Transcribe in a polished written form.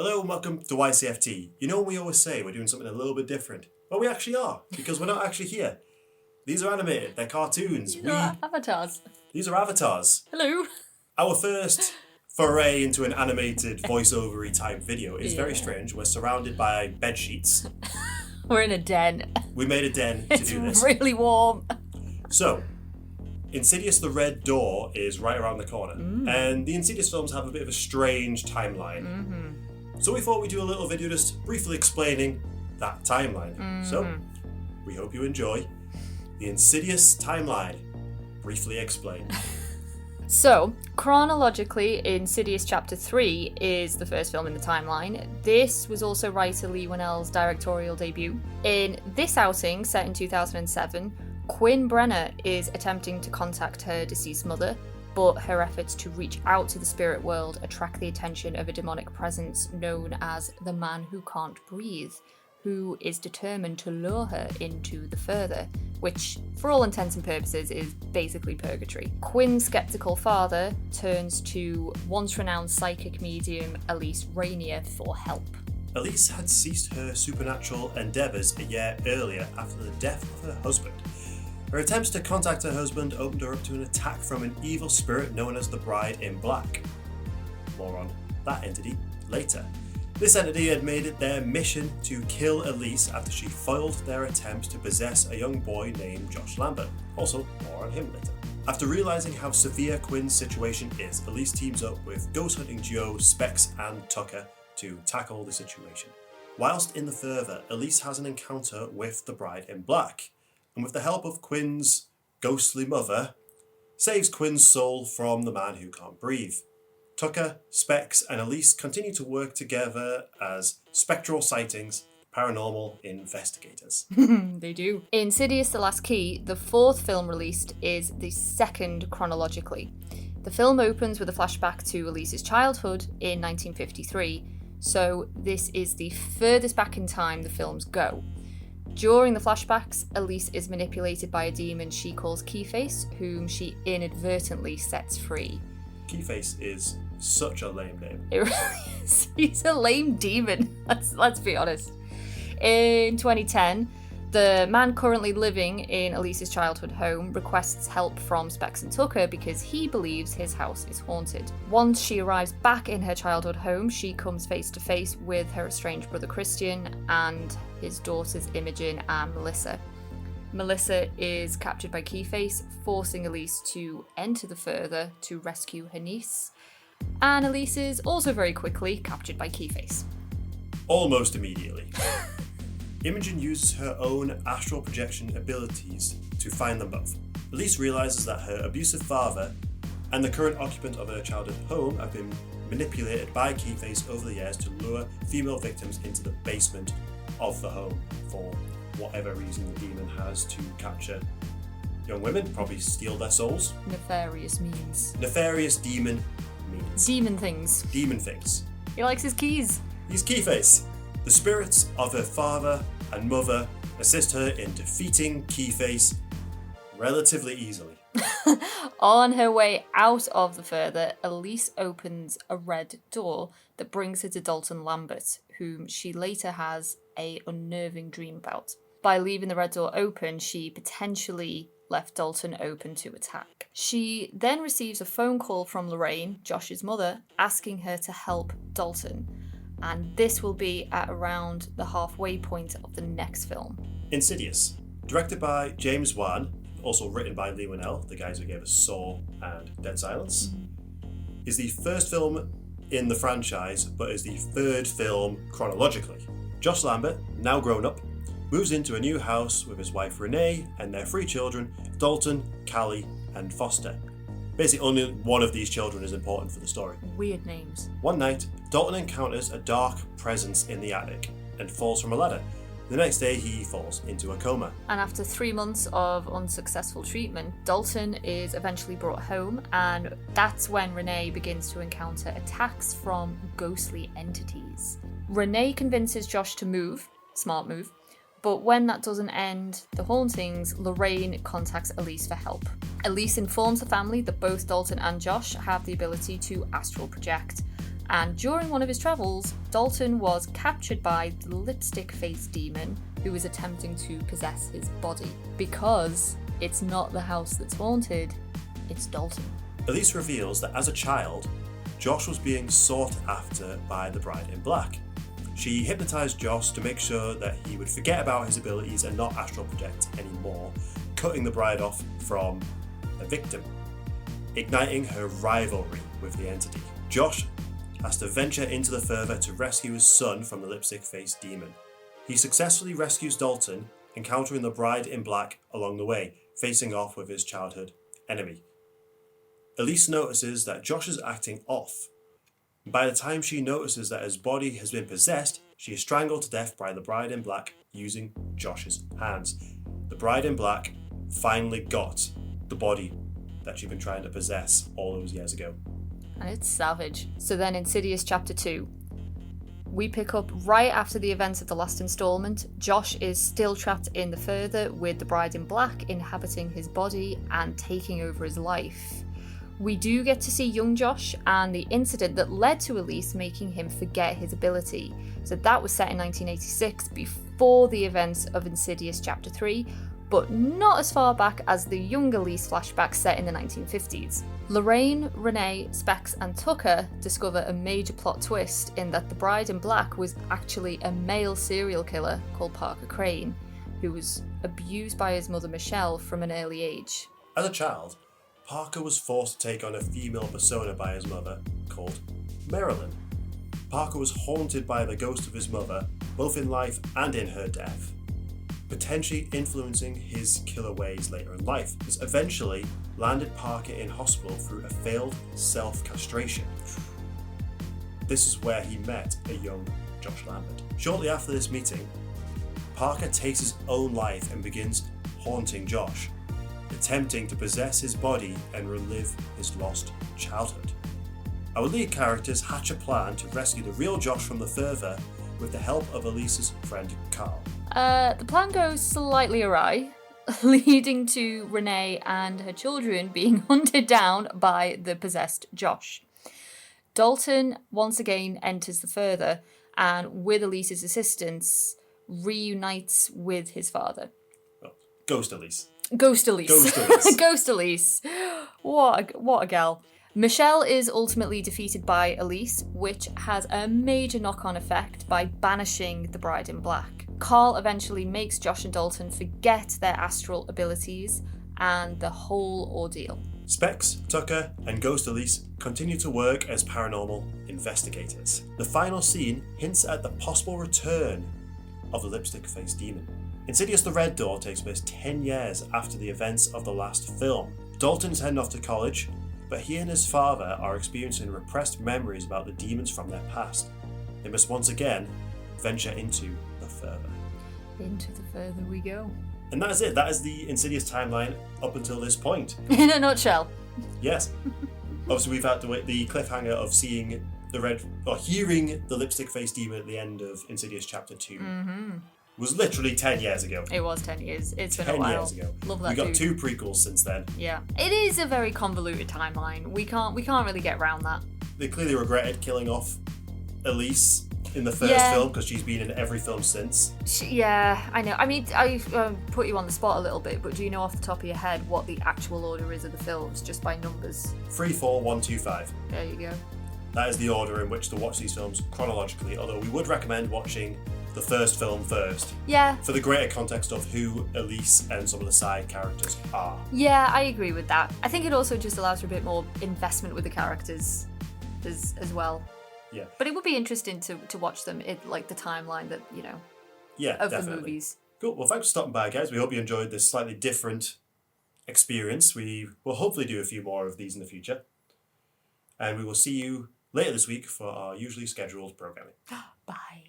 Hello and welcome to Ycft. You know, we always say we're doing something a little bit different. Well, we actually are, because we're not actually here. These are animated, they're cartoons. These are avatars. These are avatars. Hello. Our first foray into an animated voiceover-y type video is very strange. We're surrounded by bed sheets. We're in a den. We made a den to do this. It's really warm. So, Insidious the Red Door is right around the corner. And the Insidious films have a bit of a strange timeline. So we thought we'd do a little video just briefly explaining that timeline. So, we hope you enjoy the Insidious timeline, briefly explained. So, chronologically, Insidious Chapter 3 is the first film in the timeline. This was also writer Leigh Whannell's directorial debut. In this outing, set in 2007, Quinn Brenner is attempting to contact her deceased mother, but her efforts to reach out to the spirit world attract the attention of a demonic presence known as the Man Who Can't Breathe, who is determined to lure her into the further, which, for all intents and purposes, is basically purgatory. Quinn's skeptical father turns to once renowned psychic medium Elise Rainier for help. Elise had ceased her supernatural endeavours a year earlier after the death of her husband. Her attempts to contact her husband opened her up to an attack from an evil spirit known as the Bride in Black. More on that entity later. This entity had made it their mission to kill Elise after she foiled their attempts to possess a young boy named Josh Lambert. Also, more on him later. After realising how severe Quinn's situation is, Elise teams up with ghost hunting duo Specs and Tucker to tackle the situation. Whilst in the further, Elise has an encounter with the Bride in Black, and with the help of Quinn's ghostly mother, saves Quinn's soul from the Man Who Can't Breathe. Tucker, Specs, and Elise continue to work together as spectral sightings, paranormal investigators. They do. Insidious The Last Key, the fourth film released, is the second chronologically. The film opens with a flashback to Elise's childhood in 1953, so this is the furthest back in time the films go. During the flashbacks, Elise is manipulated by a demon she calls Keyface, whom she inadvertently sets free. Keyface is such a lame name. It really is. He's a lame demon, let's be honest. In 2010, the man currently living in Elise's childhood home requests help from Specs and Tucker because he believes his house is haunted. Once she arrives back in her childhood home, she comes face to face with her estranged brother Christian and his daughters Imogen and Melissa. Melissa is captured by Keyface, forcing Elise to enter the further to rescue her niece. And Elise is also very quickly captured by Keyface. Almost immediately. Imogen uses her own astral projection abilities to find them both. Elise realises that her abusive father and the current occupant of her childhood home have been manipulated by Keyface over the years to lure female victims into the basement of the home for whatever reason the demon has to capture young women, probably steal their souls. Nefarious means. Nefarious demon means. Demon things. Demon things. He likes his keys. He's Keyface. The spirits of her father and mother assist her in defeating Keyface relatively easily. On her way out of the further, Elise opens a red door that brings her to Dalton Lambert, whom she later has an unnerving dream about. By leaving the red door open, she potentially left Dalton open to attack. She then receives a phone call from Lorraine, Josh's mother, asking her to help Dalton. And this will be at around the halfway point of the next film. Insidious, directed by James Wan, also written by Leigh Whannell, the guys who gave us Saw and Dead Silence, is the first film in the franchise, but is the third film chronologically. Josh Lambert, now grown up, moves into a new house with his wife Renee and their 3 children, Dalton, Callie, and Foster. Basically, only one of these children is important for the story. Weird names. One night, Dalton encounters a dark presence in the attic and falls from a ladder. The next day, he falls into a coma. And after 3 months of unsuccessful treatment, Dalton is eventually brought home, and that's when Renee begins to encounter attacks from ghostly entities. Renee convinces Josh to move, smart move, but when that doesn't end the hauntings, Lorraine contacts Elise for help. Elise informs the family that both Dalton and Josh have the ability to astral project, And during one of his travels, Dalton was captured by the lipstick face demon who was attempting to possess his body. Because it's not the house that's haunted, it's Dalton. Elise reveals that as a child, Josh was being sought after by the Bride in Black. She hypnotized Josh to make sure that he would forget about his abilities and not astral project anymore, cutting the bride off from a victim, igniting her rivalry with the entity. Josh has to venture into the fervor to rescue his son from the lipstick-faced demon. He successfully rescues Dalton, encountering the Bride in Black along the way, facing off with his childhood enemy. Elise notices that Josh is acting off. By the time she notices that his body has been possessed, she is strangled to death by the Bride in Black using Josh's hands. The Bride in Black finally got the body that she'd been trying to possess all those years ago. And it's savage. So then Insidious Chapter 2. We pick up right after the events of the last installment. Josh is still trapped in the further with the Bride in Black inhabiting his body and taking over his life. We do get to see young Josh and the incident that led to Elise making him forget his ability. So that was set in 1986, before the events of Insidious Chapter 3, but not as far back as the young Elise flashback set in the 1950s. Lorraine, Renee, Specs and Tucker discover a major plot twist in that the Bride in Black was actually a male serial killer called Parker Crane, who was abused by his mother Michelle from an early age. As a child, Parker was forced to take on a female persona by his mother, called Marilyn. Parker was haunted by the ghost of his mother, both in life and in her death, potentially influencing his killer ways later in life. This eventually landed Parker in hospital through a failed self-castration. This is where he met a young Josh Lambert. Shortly after this meeting, Parker takes his own life and begins haunting Josh, attempting to possess his body and relive his lost childhood. Our lead characters hatch a plan to rescue the real Josh from the fervor with the help of Elise's friend Carl. The plan goes slightly awry, leading to Renee and her children being hunted down by the possessed Josh. Dalton once again enters the further and, with Elise's assistance, reunites with his father. Well, Ghost Elise. Ghost Elise. Ghost Elise. Ghost Elise. What a gal. Michelle is ultimately defeated by Elise, which has a major knock-on effect by banishing the Bride in Black. Carl eventually makes Josh and Dalton forget their astral abilities and the whole ordeal. Specs, Tucker, and Ghost Elise continue to work as paranormal investigators. The final scene hints at the possible return of the lipstick-faced demon. Insidious the Red Door takes place 10 years after the events of the last film. Dalton's heading off to college, but he and his father are experiencing repressed memories about the demons from their past. They must once again venture into the further. Into the further we go. And that is it. That is the Insidious timeline up until this point. In a nutshell. Yes. Obviously, we've had the cliffhanger of seeing hearing the lipstick-faced demon at the end of Insidious Chapter 2. Mm-hmm. Was literally 10 years ago. It was 10 years. It's been 10 a while. years ago. Love that. We got dude. 2 prequels since then. Yeah. It is a very convoluted timeline. We can't really get around that. They clearly regretted killing off Elise in the first film because she's been in every film since. Yeah, I know. I mean, I put you on the spot a little bit, but do you know off the top of your head what the actual order is of the films, just by numbers? 3, 4, 1, 2, 5. There you go. That is the order in which to watch these films chronologically, although we would recommend watching the first film first. Yeah. For the greater context of who Elise and some of the side characters are. Yeah, I agree with that. I think it also just allows for a bit more investment with the characters as well. Yeah. But it would be interesting to watch them in like the timeline that, of definitely. the movies. Cool. Well, thanks for stopping by, guys. We hope you enjoyed this slightly different experience. We will hopefully do a few more of these in the future. And we will see you later this week for our usually scheduled programming. Bye.